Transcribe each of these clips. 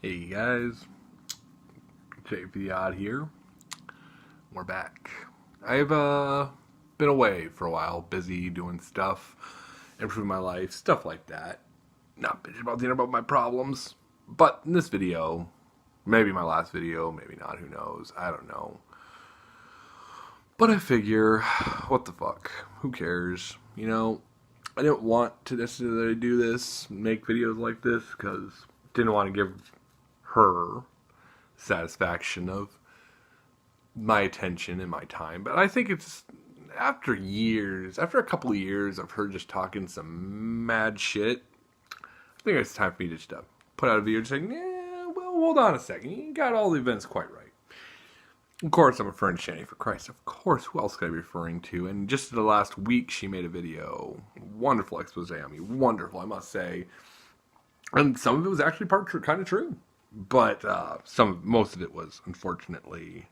Hey guys, JP Odd here. We're back. I've been away for a while, busy doing stuff, improving my life, stuff like that. Not bitching about my problems. But in this video, maybe my last video, maybe not, who knows, I don't know. But I figure, what the fuck, who cares, you know? I didn't want to necessarily do this, make videos like this, because I didn't want to give her satisfaction of my attention and my time. But I think it's after a couple of years of her just talking some mad shit, I think it's time for me to just put out a video just saying, yeah, well, hold on a second, you got all the events quite right. Of course, I'm referring to Shanny for Christ. Of course, who else could I be referring to? And just the last week, she made a video. Wonderful expose on me. Wonderful, I must say. And some of it was actually kind of true. But most of it was, unfortunately,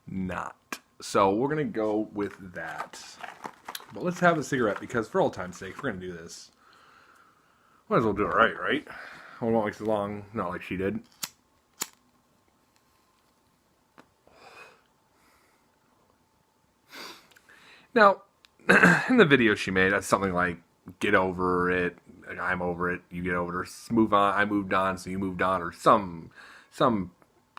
not. So we're going to go with that. But let's have a cigarette, because for all time's sake, if we're going to do this, might as well do it right? I won't wait so long, not like she did. Now, in the video she made, that's something like, get over it, I'm over it, you get over it, or move on, I moved on, so you moved on, or some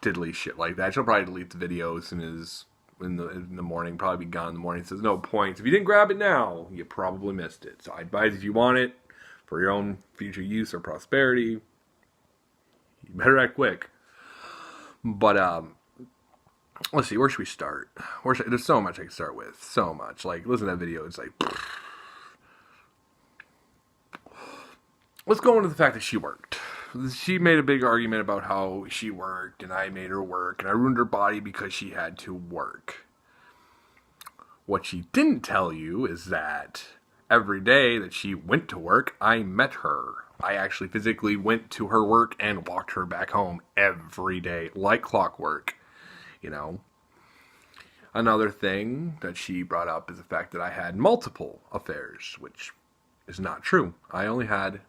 diddly shit like that. She'll probably delete the video as soon as, in the morning, probably be gone in the morning. It says, no points. If you didn't grab it now, you probably missed it. So I advise if you want it for your own future use or prosperity, you better act quick. But, let's see, where should we start? There's so much I can start with. So much. Like, listen to that video. It's like, let's go into the fact that she worked. She made a big argument about how she worked, and I made her work, and I ruined her body because she had to work. What she didn't tell you is that every day that she went to work, I met her. I actually physically went to her work and walked her back home every day, like clockwork. You know, another thing that she brought up is the fact that I had multiple affairs, which is not true. I only had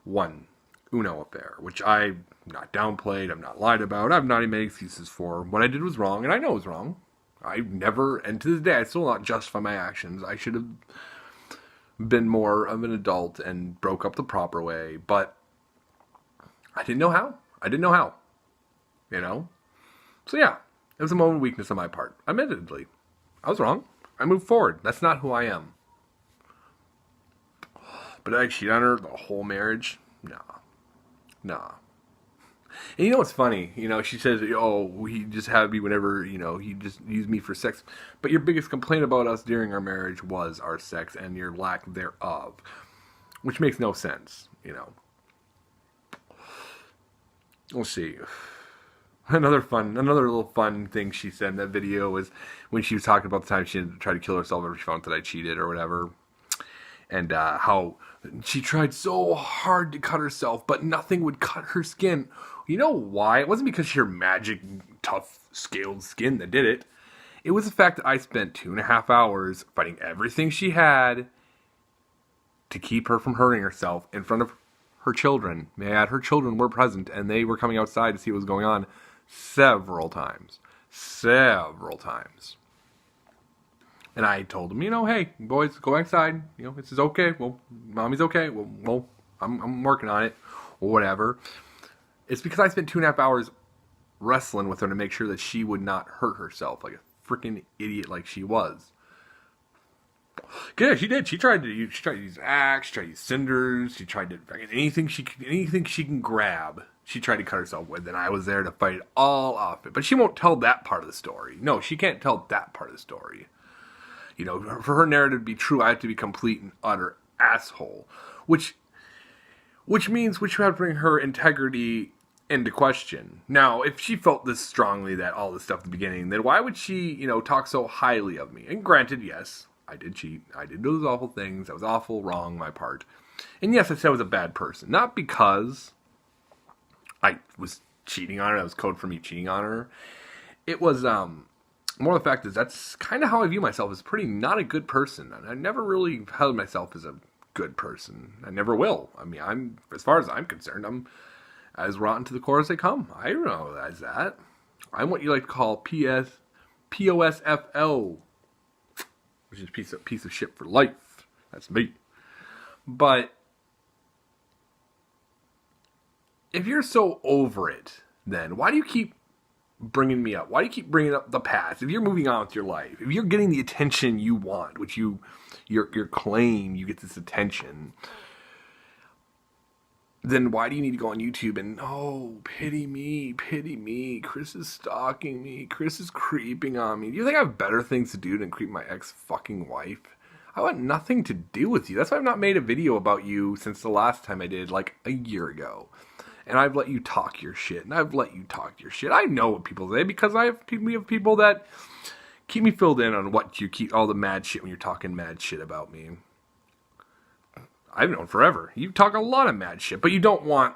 one Uno affair, which I'm not downplayed, I'm not lied about, I've not even made excuses for. What I did was wrong, and I know it was wrong. I never, and to this day, I still not justify my actions. I should have been more of an adult and broke up the proper way, but I didn't know how. You know? So yeah, it was a moment of weakness on my part. Admittedly, I was wrong. I moved forward. That's not who I am. But did I cheat on her the whole marriage? Nah. And you know what's funny? You know, she says, oh, he just had me whenever, he just used me for sex. But your biggest complaint about us during our marriage was our sex and your lack thereof. Which makes no sense, We'll see. Another little fun thing she said in that video was when she was talking about the time she tried to kill herself after she found that I cheated or whatever. And how she tried so hard to cut herself, but nothing would cut her skin. You know why? It wasn't because she had magic, tough, scaled skin that did it. It was the fact that I spent 2.5 hours fighting everything she had to keep her from hurting herself in front of her children. May I add, her children were present, and they were coming outside to see what was going on several times. And I told them, hey, boys, go outside. This is okay. Well, mommy's okay. Well, I'm working on it, or whatever. It's because I spent 2.5 hours wrestling with her to make sure that she would not hurt herself like a freaking idiot like she was. Yeah, she did. She tried to use axe. She tried to use cinders. She tried to anything she can grab. She tried to cut herself with, and I was there to fight it all off it. But she won't tell that part of the story. No, she can't tell that part of the story. For her narrative to be true, I have to be complete and utter asshole. Which means we should have to bring her integrity into question. Now, if she felt this strongly that all this stuff at the beginning, then why would she, talk so highly of me? And granted, yes, I did cheat. I did those awful things. That was awful, wrong, my part. And yes, I said I was a bad person. Not because I was cheating on her. That was code for me cheating on her. It was, more the fact is that's kind of how I view myself, as pretty not a good person. I never really held myself as a good person. I never will. I mean, as far as I'm concerned, I'm As rotten to the core as they come. I realize that. I'm what you like to call POSFL, which is piece of shit for life. That's me. But if you're so over it, then why do you keep bringing me up? Why do you keep bringing up the past? If you're moving on with your life, if you're getting the attention you want, which your claim you get this attention, then why do you need to go on YouTube and, oh, pity me, Chris is stalking me, Chris is creeping on me. Do you think I have better things to do than creep my ex-fucking wife? I want nothing to do with you. That's why I've not made a video about you since the last time I did, like a year ago. And I've let you talk your shit, and I've let you talk your shit. I know what people say because we have people that keep me filled in on what you keep, all the mad shit when you're talking mad shit about me. I've known forever. You talk a lot of mad shit, but you don't want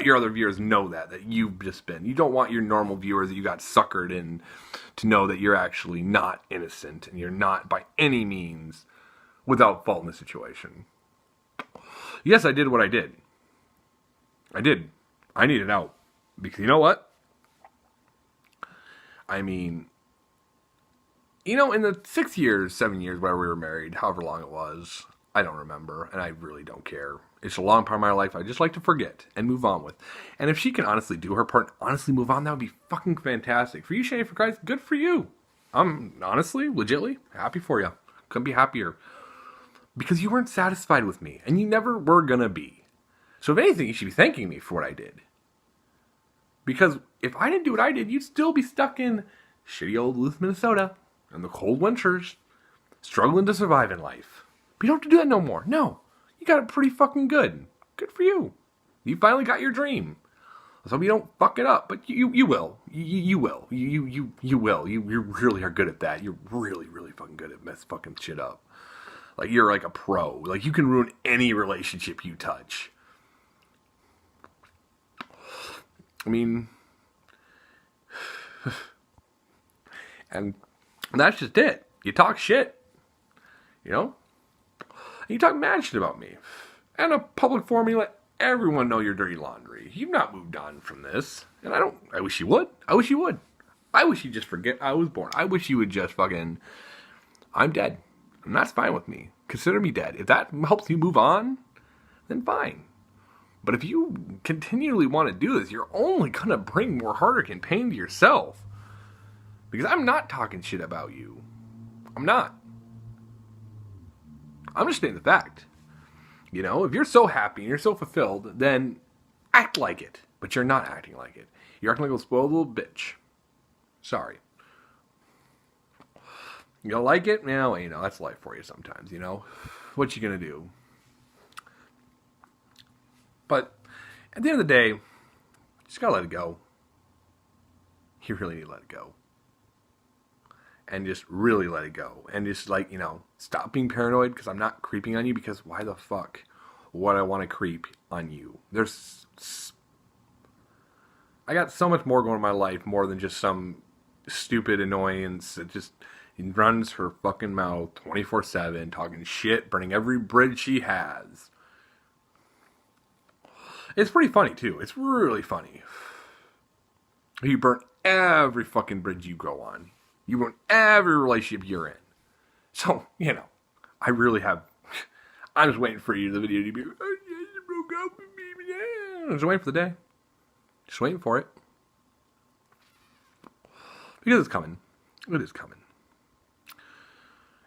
your other viewers know that you've just been. You don't want your normal viewers that you got suckered in to know that you're actually not innocent and you're not by any means without fault in the situation. Yes, I did what I did. I did. I needed out. Because you know what? I mean, in the 6 years, 7 years, where we were married, however long it was, I don't remember, and I really don't care. It's a long part of my life I just like to forget and move on with. And if she can honestly do her part and honestly move on, that would be fucking fantastic. For you, Shanny for Christ, good for you. I'm honestly, legitly, happy for you. Couldn't be happier. Because you weren't satisfied with me, and you never were gonna be. So if anything, you should be thanking me for what I did. Because if I didn't do what I did, you'd still be stuck in shitty old Duluth, Minnesota, in the cold winters, struggling to survive in life. But you don't have to do that no more. No. You got it pretty fucking good. Good for you. You finally got your dream. Let's hope you don't fuck it up, but you will. You will. You will. You really are good at that. You're really, really fucking good at mess fucking shit up. Like, you're like a pro. Like, you can ruin any relationship you touch. I mean, and that's just it. You talk shit, and you talk mad shit about me. And a public forum, you let everyone know your dirty laundry. You've not moved on from this. And I wish you would. I wish you would. I wish you'd just forget I was born. I wish you would just fucking, I'm dead. And that's fine with me. Consider me dead. If that helps you move on, then fine. But if you continually want to do this, you're only going to bring more heartache and pain to yourself. Because I'm not talking shit about you. I'm not. I'm just stating the fact. If you're so happy and you're so fulfilled, then act like it. But you're not acting like it. You're acting like a spoiled little bitch. Sorry. You don't like it? Well, that's life for you sometimes, What you gonna do? But at the end of the day, you just gotta let it go. You really need to let it go. And just really let it go. And just stop being paranoid because I'm not creeping on you because why the fuck would I want to creep on you? I got so much more going in my life more than just some stupid annoyance that just runs her fucking mouth 24/7, talking shit, burning every bridge she has. It's pretty funny, too. It's really funny. You burn every fucking bridge you go on. You ruin every relationship you're in. So, I really have... I'm just waiting for you, the video to be... Oh, you broke up with me. I'm just waiting for the day. Just waiting for it. Because it's coming. It is coming.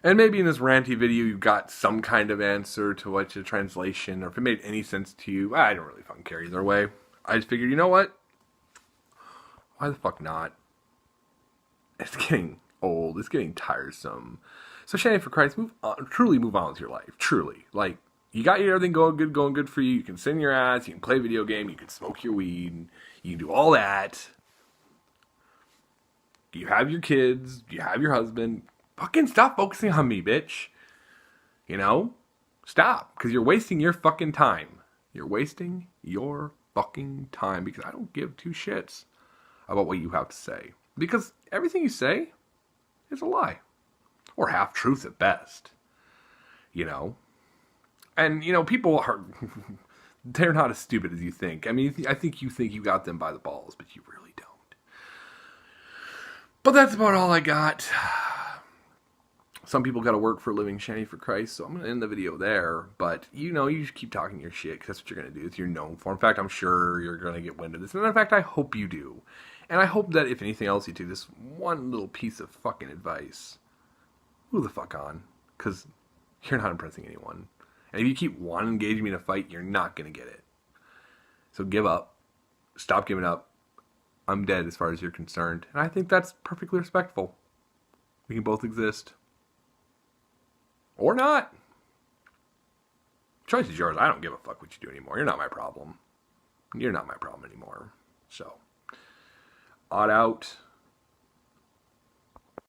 And maybe in this ranty video you got some kind of answer to what your translation, or if it made any sense to you. I don't really fucking care either way. I just figured, you know what? Why the fuck not? It's getting old. It's getting tiresome. So Shanny, for Christ, truly move on with your life. Truly. Like, you got everything going good for you. You can sing your ass. You can play video game. You can smoke your weed. You can do all that. You have your kids. You have your husband. Fucking stop focusing on me, bitch. Stop. Because you're wasting your fucking time. You're wasting your fucking time. Because I don't give two shits about what you have to say. Because everything you say is a lie. Or half-truth at best. And, people are... They're not as stupid as you think. I mean, I think you think you got them by the balls, but you really don't. But that's about all I got. Some people got to work for a living, Shanny for Christ, so I'm going to end the video there. But, you just keep talking your shit, because that's what you're going to do. It's you're known for. In fact, I'm sure you're going to get wind of this. And in fact, I hope you do. And I hope that if anything else, you do this one little piece of fucking advice. Who the fuck on? Because you're not impressing anyone. And if you keep wanting to engage me in a fight, you're not going to get it. So give up. Stop giving up. I'm dead as far as you're concerned. And I think that's perfectly respectful. We can both exist. Or not. Choice is yours. I don't give a fuck what you do anymore. You're not my problem. You're not my problem anymore. So, odd out.